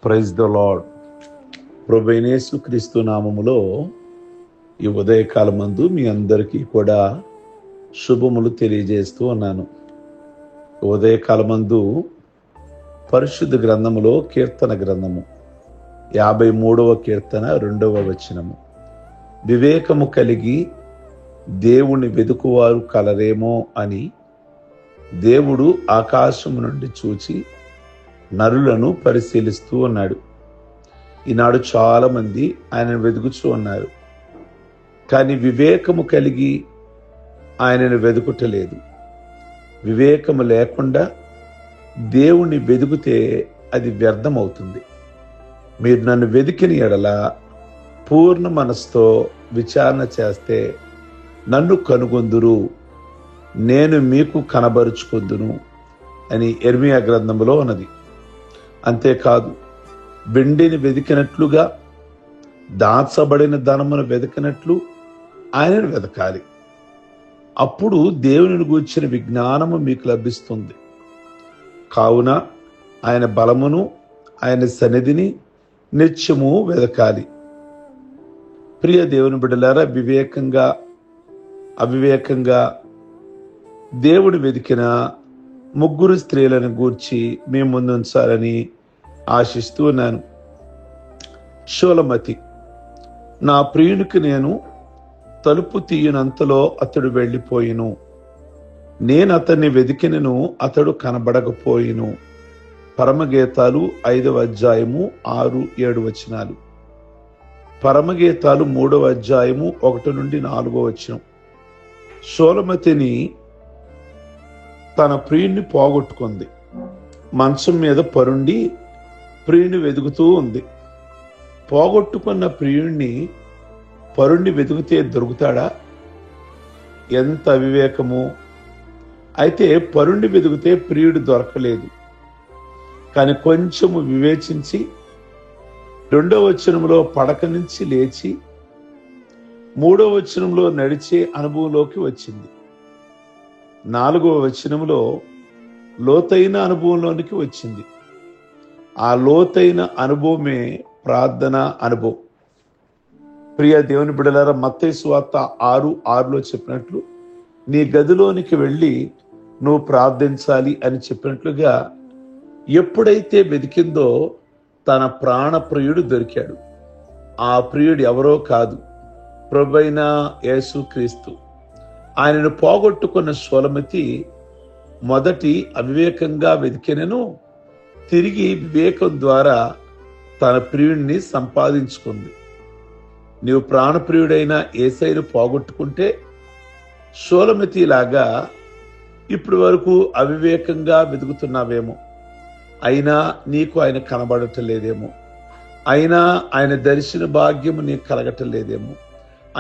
Praise the lord. ప్రభువైన యేసుక్రీస్తు నామములో ఈ ఉదయకాలమందు మీ అందరికీ కూడా శుభములు తెలియజేస్తూ ఉన్నాను. ఉదయకాలమందు పరిశుద్ధ గ్రంథములో కీర్తన గ్రంథము 53వ కీర్తన 2వ వచనము, వివేకము కలిగి దేవుని వెదుకువారు కలరేమో అని దేవుడు ఆకాశము నుండి చూచి నరులను పరిశీలిస్తూ ఉన్నాడు. ఈనాడు చాలా మంది ఆయనను వెతుకుతూ ఉన్నారు, కానీ వివేకము కలిగి ఆయనను వెతుకుటలేదు. వివేకము లేకుండా దేవుణ్ణి వెతికితే అది వ్యర్థమవుతుంది. మీరు నన్ను వెతికిన యెడల పూర్ణ మనసుతో విచారణ చేస్తే నన్ను కనుగొందురు, నేను మీకు కనబరుచుకొందును అని యెర్మీయా గ్రంథంలో ఉన్నది. అంతేకాదు, వెండిని వెతికినట్లుగా దాచబడిన ధనమును వెతికినట్లు ఆయనను వెతకాలి. అప్పుడు దేవుని గూర్చిన విజ్ఞానము మీకు లభిస్తుంది. కావున ఆయన బలమును ఆయన సన్నిధిని నిత్యము వెతకాలి. ప్రియ దేవుని బిడ్డలారా, అవివేకంగా దేవుడు వెతికిన ముగ్గురు స్త్రీలను గూర్చి మీ ముందుంచాలని ఆశిస్తూ ఉన్నాను. షూలమతి, నా ప్రియునికి నేను తలుపు తీయనంతలో అతడు వెళ్ళిపోయిను, నేను అతన్ని వెతికినను అతడు కనబడకపోయిను. పరమగీతాలు 5వ అధ్యాయము 6-7 వచనాలు. పరమగీతాలు 3వ అధ్యాయము 1 నుండి 4వ వచనం. షూలమతిని తన ప్రియుణ్ణి పోగొట్టుకుంది. మంచం మీద పరుండి ప్రియుణ్ణి వెతుకుతూ ఉంది. పోగొట్టుకున్న ప్రియుణ్ణి పరుణ్ణి వెతికితే దొరుకుతాడా? ఎంత అవివేకము! అయితే పరుణ్ణి వెతికితే ప్రియుడు దొరకలేదు. కానీ కొంచెము వివేచించి 2వ వచనంలో పడక నుంచి లేచి 3వ వచనంలో నడిచే అనుభవంలోకి వచ్చింది. 4వ వచనంలో లోతైన అనుభవంలోనికి వచ్చింది. ఆ లోతైన అనుభవమే ప్రార్థన అనుభవం. ప్రియ దేవుని బిడ్డలారా, మత్తయి సువార్త 6:6లో చెప్పినట్లు నీ గదిలోనికి వెళ్ళి నువ్వు ప్రార్థించాలి అని చెప్పినట్లుగా ఎప్పుడైతే వెతికిందో తన ప్రాణ ప్రియుడు దొరికాడు. ఆ ప్రియుడు ఎవరో కాదు, ప్రభువైన యేసుక్రీస్తు. ఆయనను పోగొట్టుకున్న షూలమతి మొదటి అవివేకంగా వెతికినను తిరిగి వివేకం ద్వారా తన ప్రియుడిని సంపాదించుకుంది. నీవు ప్రాణప్రియుడైన యేసయ్యను పోగొట్టుకుంటే షూలమతి లాగా ఇప్పటి వరకు అవివేకంగా వెతుకుతున్నావేమో, అయినా నీకు ఆయన కనబడటం లేదేమో, అయినా ఆయన దర్శన భాగ్యము నీకు కలగటం లేదేమో,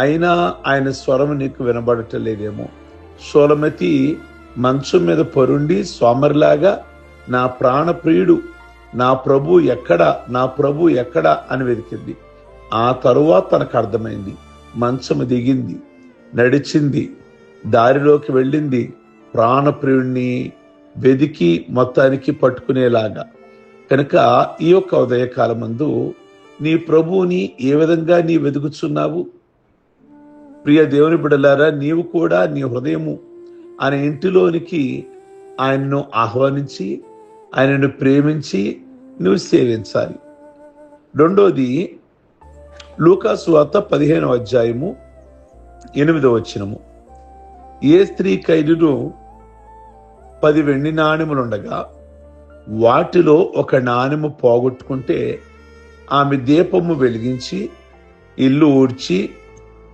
అయినా ఆయన స్వరము నీకు వినబడటం లేదేమో. షూలమతి మంచం మీద పరుండి సోమరిలాగా నా ప్రాణప్రియుడు, నా ప్రభు ఎక్కడా, నా ప్రభు ఎక్కడా అని వెతికింది. ఆ తరువాత తనకు అర్థమైంది. మంచము దిగింది, నడిచింది, దారిలోకి వెళ్ళింది, ప్రాణప్రియుణ్ణి వెదికి మొత్తానికి పట్టుకునేలాగా. కనుక ఈ యొక్క ఉదయకాలమందు నీ ప్రభువుని ఏ విధంగా నీ వెతుకుచున్నావు? ప్రియ దేవుని బిడ్డలారా, నీవు కూడా నీ హృదయము ఆయన ఇంటిలోనికి ఆయన్ను ఆహ్వానించి ఆయనను ప్రేమించి నువ్వు సేవించాలి. రెండోది, లూకా సువార్త 15వ అధ్యాయము 8వ వచనము. ఏ స్త్రీ కైలును 10 వెండి నాణెములుండగా వాటిలో ఒక నాణెము పోగొట్టుకుంటే ఆమె దీపము వెలిగించి ఇల్లు ఊడ్చి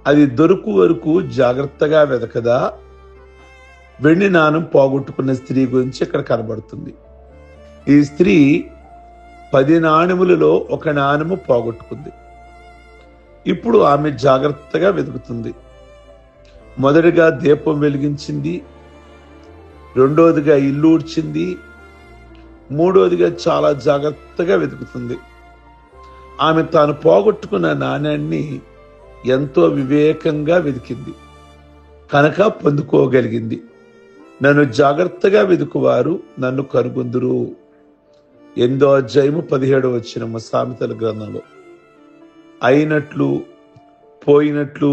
అది దొరుకు వరకు జాగ్రత్తగా వెతకదా? వెండి నాణెం పోగొట్టుకున్న స్త్రీ గురించి ఇక్కడ కనబడుతుంది. ఈ స్త్రీ 10 నాణెములలో ఒక నాణెము పోగొట్టుకుంది. ఇప్పుడు ఆమె జాగ్రత్తగా వెతుకుతుంది. మొదటిగా దీపం వెలిగించింది, రెండోదిగా ఇల్లు ఊడ్చింది, మూడోదిగా చాలా జాగ్రత్తగా వెతుకుతుంది. ఆమె తాను పోగొట్టుకున్న నాణ్యాన్ని ఎంతో వివేకంగా వెతికింది కనుక పొందుకోగలిగింది. నన్ను జాగ్రత్తగా వెతుకువారు నన్ను కనుగొందురు. 8:17 సామెతల గ్రంథంలో. అయినట్లు పోయినట్లు,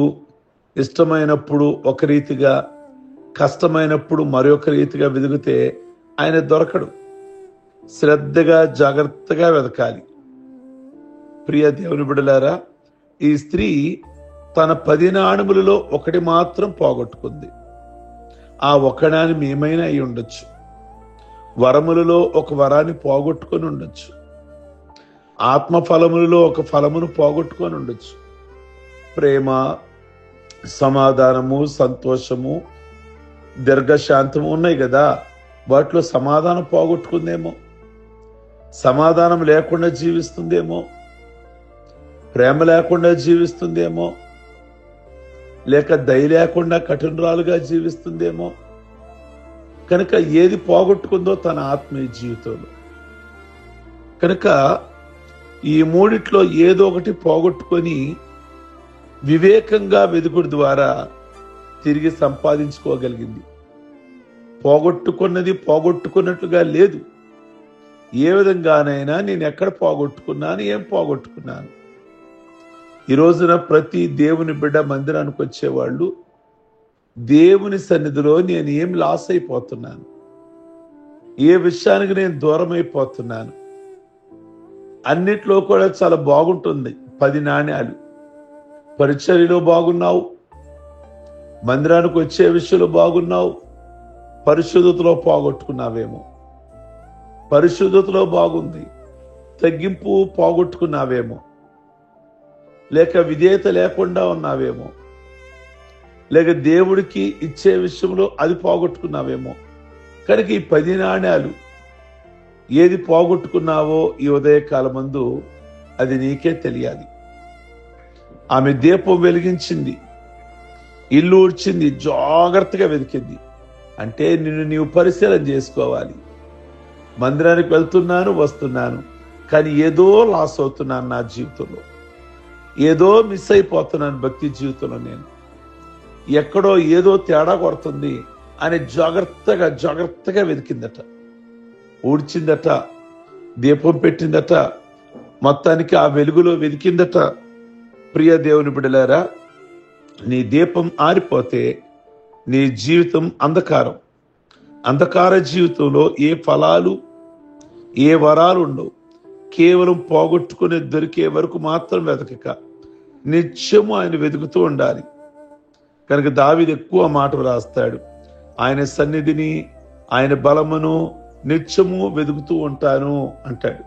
ఇష్టమైనప్పుడు ఒక రీతిగా, కష్టమైనప్పుడు మరొక రీతిగా వెదిగితే ఆయన దొరకడు. శ్రద్ధగా జాగ్రత్తగా వెతకాలి. ప్రియ దేవుని బిడ్డలారా, ఈ స్త్రీ తన 10 నాణములలో ఒకటి మాత్రం పోగొట్టుకుంది. ఆ ఒకడాని ఏమైనా అయి ఉండొచ్చు. వరములలో ఒక వరాన్ని పోగొట్టుకొని ఉండొచ్చు. ఆత్మఫలములలో ఒక ఫలమును పోగొట్టుకొని ఉండొచ్చు. ప్రేమ, సమాధానము, సంతోషము, దీర్ఘశాంతము ఉన్నాయి కదా, వాటిలో సమాధానం పోగొట్టుకుందేమో, సమాధానం లేకుండా జీవిస్తుందేమో, ప్రేమ లేకుండా జీవిస్తుందేమో, లేక దయ లేకుండా కఠినరాలుగా జీవిస్తుందేమో. కనుక ఏది పోగొట్టుకుందో తన ఆత్మీయ జీవితంలో. కనుక ఈ మూడిట్లో ఏదో ఒకటి పోగొట్టుకొని వివేకంగా వెదుకుడు ద్వారా తిరిగి సంపాదించుకోగలిగింది. పోగొట్టుకున్నది పోగొట్టుకున్నట్లుగా లేదు. ఏ విధంగానైనా నేను ఎక్కడ పోగొట్టుకున్నాను, ఏం పోగొట్టుకున్నాను. ఈ రోజున ప్రతి దేవుని బిడ్డ మందిరానికి వచ్చేవాళ్ళు దేవుని సన్నిధిలో నేను ఏం లాస్ అయిపోతున్నాను, ఏ విషయానికి నేను దూరం అయిపోతున్నాను. అన్నిట్లో కూడా చాలా బాగుంటుంది. 10 నాణ్యాలు. పరిచర్యలో బాగున్నావు, మందిరానికి వచ్చే విషయంలో బాగున్నావు, పరిశుద్ధతలో పోగొట్టుకున్నావేమో. పరిశుద్ధతలో బాగుంది, తగ్గింపు పోగొట్టుకున్నావేమో. లేక విధేయత లేకుండా ఉన్నావేమో. లేక దేవుడికి ఇచ్చే విషయంలో అది పోగొట్టుకున్నావేమో. కనుక ఈ 10 నాణ్యాలు ఏది పోగొట్టుకున్నావో ఈ ఉదయకాలమందు అది నీకే తెలియాలి. ఆమె దీపం వెలిగించింది, ఇల్లు ఊడ్చింది, జాగ్రత్తగా వెతికింది. అంటే నిన్ను నీవు పరిశీలన చేసుకోవాలి. మందిరానికి వెళ్తున్నాను, వస్తున్నాను, కానీ ఏదో లాస్ అవుతున్నాను నా జీవితంలో, ఏదో మిస్ అయిపోతున్నాను భక్తి జీవితంలో, నేను ఎక్కడో ఏదో తేడా కొడుతుంది అని జాగ్రత్తగా వెతికిందట. ఊడ్చిందట, దీపం పెట్టిందట, మొత్తానికి ఆ వెలుగులో వెతికిందట. ప్రియ దేవుని బిడ్డలారా, నీ దీపం ఆరిపోతే నీ జీవితం అంధకారం. అంధకార జీవితంలో ఏ ఫలాలు, ఏ వరాలు ఉండవు. కేవలం పోగొట్టుకుని దొరికే వరకు మాత్రం వెతకక నిత్యము ఆయన వెతుకుతూ ఉండాలి. కనుక దావీదు ఎక్కువ మాట రాస్తాడు, ఆయన సన్నిధిని, ఆయన బలమును నిత్యము వెతుకుతూ ఉంటాను అంటాడు.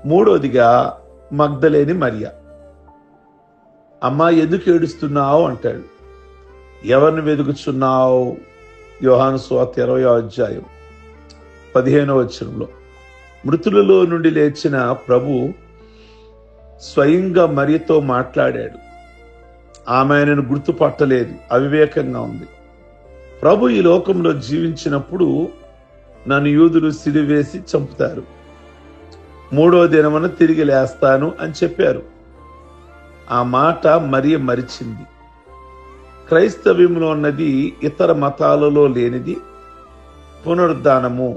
మూడోదిగా మగ్దలేని మరియ. అమ్మా ఎందుకు ఏడుస్తున్నావు అంటాడు. ఎవరిని వెతుకుచున్నావు? యోహాను సువార్త 20:15 మృతులలో నుండి లేచిన ప్రభు స్వయంగా మరియతో మాట్లాడాడు. ఆమె ఆయనను గుర్తుపట్టలేదు, అవివేకంగా ఉంది. ప్రభు ఈ లోకంలో జీవించినప్పుడు నన్ను యూదులు సిలువేసి చంపుతారు, 3వ దినమున తిరిగి లేస్తాను అని చెప్పారు. ఆ మాట మరియ మరిచింది. క్రైస్తవ్యంలో ఉన్నది ఇతర మతాలలో లేనిది పునరుద్ధానము.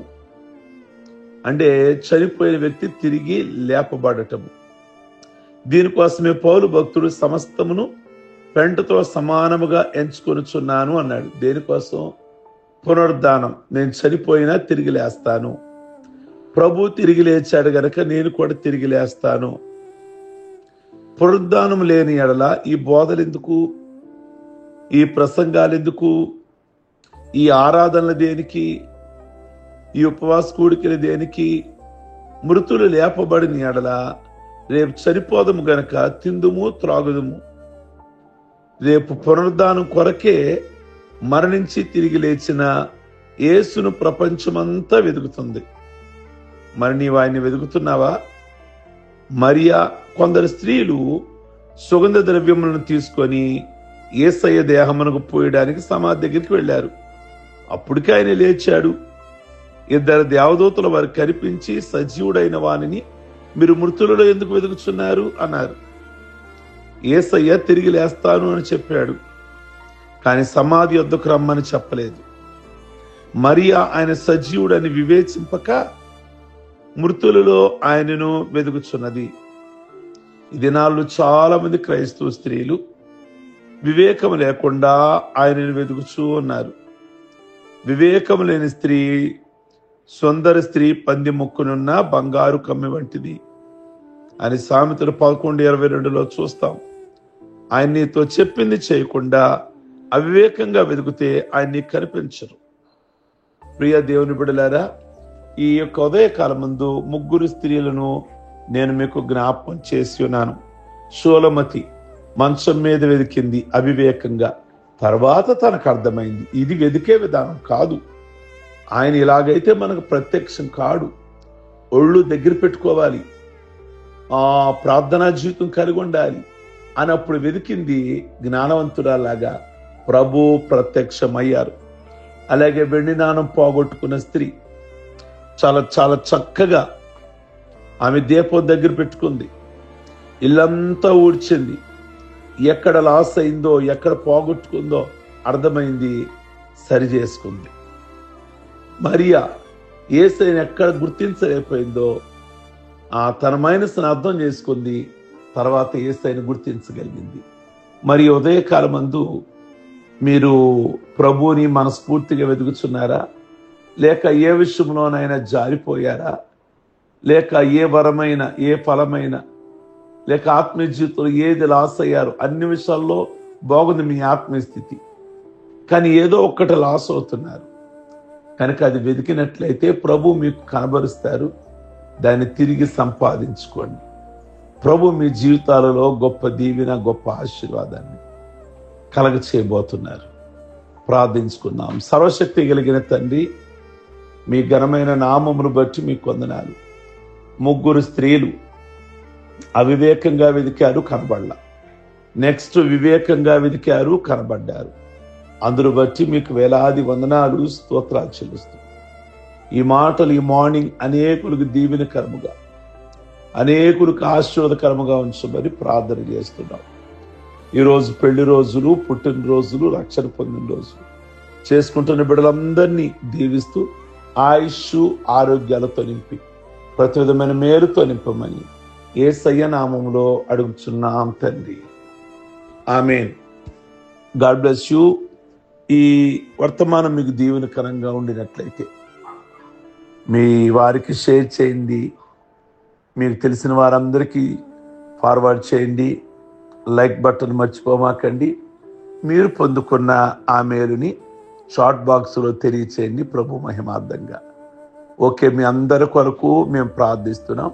అంటే చనిపోయిన వ్యక్తి తిరిగి లేపబడటము. దీనికోసమే పౌలు భక్తుడు సమస్తమును పెంటతో సమానముగా ఎంచుకొనుచున్నాను అన్నాడు. దేనికోసం? పునరుద్ధానం. నేను చనిపోయినా తిరిగి లేస్తాను. ప్రభు తిరిగి లేచాడు గనక నేను కూడా తిరిగి లేస్తాను. పునరుద్ధానం లేని ఎడల ఈ బోధలు ఎందుకు, ఈ ప్రసంగాలు ఎందుకు, ఈ ఆరాధనలు దేనికి, ఈ ఉపవాస కూడికలు దేనికి? మృతులు లేపబడిన ఎడల రేపు చనిపోదము గనక తిందుము త్రాగుదుము. రేపు పునరుద్ధానం కొరకే మరణించి తిరిగి లేచిన యేసును ప్రపంచమంతా వెతుకుతుంది. మరి నీవు ఆయన్ని వెతుకుతున్నావా? మరియా కొందరు స్త్రీలు సుగంధ ద్రవ్యములను తీసుకొని యేసయ్య దేహమునకు పోయడానికి సమాధి దగ్గరికి వెళ్ళారు. అప్పటికే ఆయన లేచాడు. 2 దేవదూతలు వారు కనిపించి, సజీవుడైన వానిని మీరు మృతులలో ఎందుకు వెతుకుచున్నారు అన్నారు. యేసయ్య తిరిగి లేస్తాను అని చెప్పాడు, కానీ సమాధి వద్దకు రమ్మని చెప్పలేదు. మరియా ఆయన సజీవుడని వివేచింపక మృతులలో ఆయనను వెదుకుచున్నది. ఈ దినాల్లో చాలా మంది క్రైస్తవ స్త్రీలు వివేకం లేకుండా ఆయనను వెతుకుచూ ఉన్నారు. వివేకం లేని స్త్రీ సుందర స్త్రీ పంది ముక్కునున్న బంగారు కమ్మి వంటిది అని సామెతలు 11:22 చూస్తాం. ఆయన నీతో చెప్పింది చేయకుండా అవివేకంగా వెతికితే ఆయన నీకు కనిపించరు. ప్రియ దేవుని బిడ్డలారా, ఈ యొక్క ఉదయకాలం ముందు 3 స్త్రీలను నేను మీకు జ్ఞాపకం చేసి ఉన్నాను. షూలమతి మంచం మీద వెతికింది అవివేకంగా. తర్వాత తనకు అర్థమైంది ఇది వెతికే విధానం కాదు, ఆయన ఇలాగైతే మనకు ప్రత్యక్షం కాడు, ఒళ్ళు దగ్గర పెట్టుకోవాలి, ప్రార్థనా జీవితం కలిగి ఉండాలి అన్నప్పుడు వెతికింది. జ్ఞానవంతురాలాగా ప్రభు ప్రత్యక్షమయ్యారు. అలాగే వెండి నాణం పోగొట్టుకున్న స్త్రీ చాలా చాలా చక్కగా ఆమె దీపం దగ్గర పెట్టుకుంది, ఇల్లంతా ఊడ్చింది. ఎక్కడ లాస్ అయిందో, ఎక్కడ పోగొట్టుకుందో అర్థమైంది, సరి చేసుకుంది. మరియా యేసయ్యను ఎక్కడ గుర్తించలేకపోయిందో తన మైనస్ను అర్థం చేసుకుంది, తర్వాత యేసయ్యను గుర్తించగలిగింది. మరి ఉదయకాలమందు మీరు ప్రభువుని మనస్ఫూర్తిగా వెతుకుచున్నారా? లేక ఏ విషయంలోనైనా జారిపోయారా? లేక ఏ వరమైన, ఏ ఫలమైన, లేక ఆత్మీయ జీవితంలో ఏది లాస్ అయ్యారు? అన్ని విషయాల్లో బాగుంది మీ ఆత్మీయ స్థితి, కానీ ఏదో ఒక్కటి లాస్ అవుతున్నారు. కనుక అది వెతికినట్లయితే ప్రభు మీకు కనబరుస్తారు, దాన్ని తిరిగి సంపాదించుకోండి. ప్రభు మీ జీవితాలలో గొప్ప దీవెన, గొప్ప ఆశీర్వాదాన్ని కలగ చేయబోతున్నారు. ప్రార్థించుకుందాం. సర్వశక్తి కలిగిన తండ్రి, మీ ఘనమైన నామమును బట్టి మీకు వందనాలు. 3 స్త్రీలు అవివేకంగా వెతికారు, కనబడలా. నెక్స్ట్ వివేకంగా వెతికారు, కనబడ్డారు. అందును బట్టి మీకు వేలాది వందనాలు, స్తోత్రాలు చెల్లిస్తూ ఈ మాటలు ఈ మార్నింగ్ అనేకులకు దీవెనకరముగా, అనేకులకు ఆశీర్వాదకరముగా ఉంచమని ప్రార్థన చేస్తున్నాం. ఈరోజు పెళ్లి రోజులు, పుట్టినరోజులు, రక్షణ పొందిన రోజులు చేసుకుంటున్న బిడ్డలందరినీ దీవిస్తూ ఆయుష్ ఆరోగ్యాలతో నింపి ప్రతి విధమైన మేలుతో నింపమని యేసయ్య నామములో అడుగుచున్నాం తండ్రి, ఆమేన్. God bless you. ఈ వర్తమానం మీకు దీవెనకరంగా ఉండినట్లయితే మీ వారికి షేర్ చేయండి, మీకు తెలిసిన వారందరికీ ఫార్వర్డ్ చేయండి. లైక్ బటన్ మర్చిపోమాకండి. మీరు పొందుకున్న ఆ మేలుని చాట్ బాక్స్లో తెలియచేయండి ప్రభు మహిమార్థంగా. ఓకే, మీ అందరి కొరకు మేము ప్రార్థిస్తున్నాం.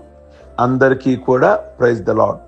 అందరికీ కూడా ప్రైజ్ ద లార్డ్.